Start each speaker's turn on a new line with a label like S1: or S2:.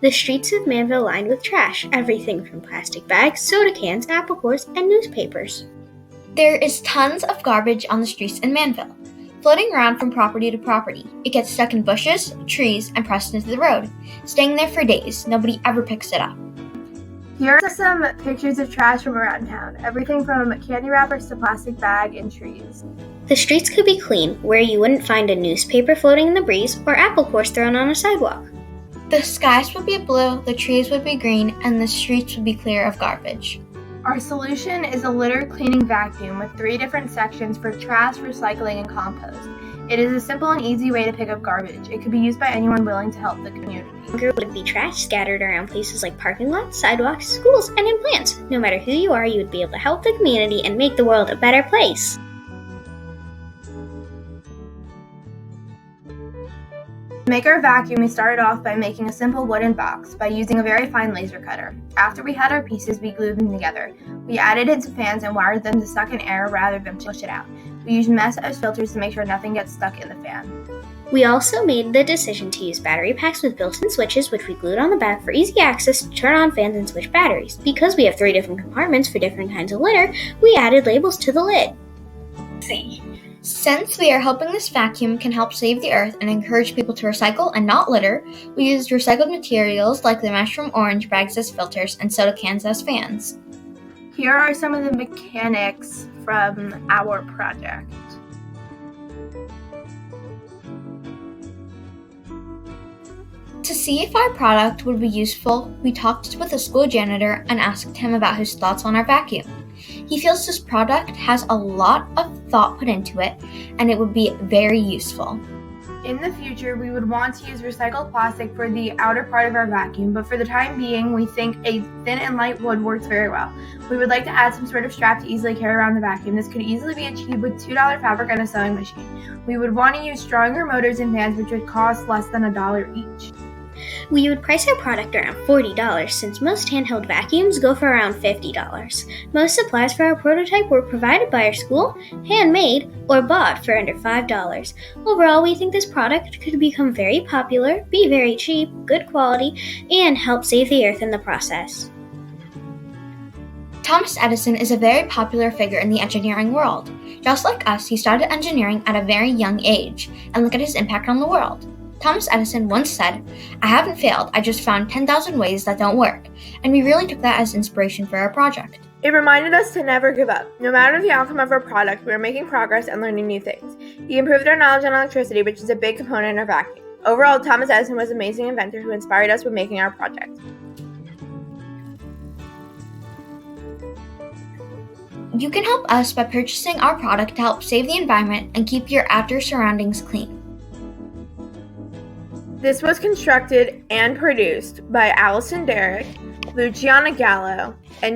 S1: The streets of Manville lined with trash, everything from plastic bags, soda cans, apple cores, and newspapers.
S2: There is tons of garbage on the streets in Manville, floating around from property to property. It gets stuck in bushes, trees, and pressed into the road, staying there for days. Nobody ever picks it up.
S3: Here are some pictures of trash from around town. Everything from candy wrappers to plastic bag and trees.
S1: The streets could be clean, where you wouldn't find a newspaper floating in the breeze or apple cores thrown on a sidewalk.
S2: The skies would be blue, the trees would be green, and the streets would be clear of garbage.
S3: Our solution is a litter cleaning vacuum with 3 different sections for trash, recycling, and compost. It is a simple and easy way to pick up garbage. It could be used by anyone willing to help the community.
S1: There would be trash scattered around places like parking lots, sidewalks, schools, and in plants. No matter who you are, you would be able to help the community and make the world a better place.
S3: To make our vacuum, we started off by making a simple wooden box by using a very fine laser cutter. After we had our pieces, we glued them together. We added in some fans and wired them to suck in air rather than push it out. We used mesh as filters to make sure nothing gets stuck in the fan.
S1: We also made the decision to use battery packs with built-in switches, which we glued on the back for easy access to turn on fans and switch batteries. Because we have 3 different compartments for different kinds of litter, we added labels to the lid.
S2: Since we are hoping this vacuum can help save the earth and encourage people to recycle and not litter, we used recycled materials like the mesh from orange bags as filters and soda cans as fans.
S3: Here are some of the mechanics from our project.
S2: To see if our product would be useful, we talked with a school janitor and asked him about his thoughts on our vacuum. He feels this product has a lot of thought put into it, and it would be very useful.
S3: In the future, we would want to use recycled plastic for the outer part of our vacuum, but for the time being, we think a thin and light wood works very well. We would like to add some sort of strap to easily carry around the vacuum. This could easily be achieved with $2 fabric and a sewing machine. We would want to use stronger motors and fans, which would cost less than $1 each.
S1: We would price our product around $40 since most handheld vacuums go for around $50. Most supplies for our prototype were provided by our school, handmade, or bought for under $5. Overall, we think this product could become very popular, be very cheap, good quality, and help save the earth in the process.
S2: Thomas Edison is a very popular figure in the engineering world. Just like us, he started engineering at a very young age, and look at his impact on the world. Thomas Edison once said, "I haven't failed, I just found 10,000 ways that don't work," and we really took that as inspiration for our project.
S3: It reminded us to never give up. No matter the outcome of our product, we are making progress and learning new things. He improved our knowledge on electricity, which is a big component in our vacuum. Overall, Thomas Edison was an amazing inventor who inspired us when making our project.
S2: You can help us by purchasing our product to help save the environment and keep your outer surroundings clean.
S3: This was constructed and produced by Allison, Derrick, Luciana, Gallo, and